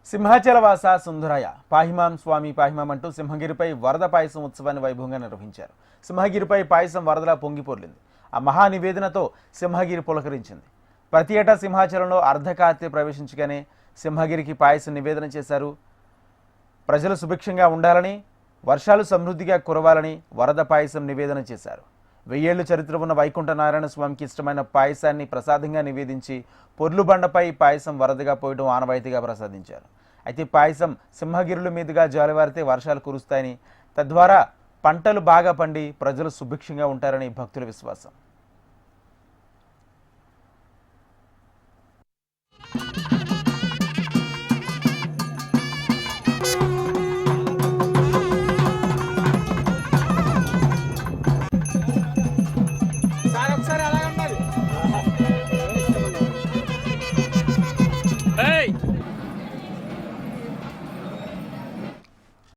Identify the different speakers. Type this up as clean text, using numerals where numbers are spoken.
Speaker 1: సింహాచలవాస సుందరయ్య పాహిమాం స్వామి పాహిమాం అంటూ సింహగిరిపై వరద పాయసం ఉత్సవాన్ని వైభవంగా నిర్వహించారు. సింహగిరిపై పాయసం వరదలా పొంగిపోర్లింది. ఆ మహా నివేదనతో సింహగిరి పులకరించింది. ప్రతి ఏటా సింహాచలంలో అర్ధకార్తె ప్రవేశించగానే సింహగిరికి పాయసం నివేదన చేశారు. ప్రజలు సుభిక్షంగా ఉండాలని, వర్షాలు సమృద్ధిగా కురవాలని వరద పాయసం నివేదన చేశారు. 1000 ఏళ్ల చరిత్ర ఉన్న వైకుంఠ నారాయణ స్వామికి ఇష్టమైన పాయసాన్ని ప్రసాదంగా నివేదించి పొర్లు బండపై పాయసం వరదగా పోయడం ఆనవాయితీగా ప్రసాదించారు. అయితే పాయసం సింహగిరుల మీదుగా జాలివారితే వర్షాలు కురుస్తాయని, తద్వారా పంటలు బాగా పండి ప్రజలు సుభిక్షంగా ఉంటారని భక్తుల విశ్వాసం.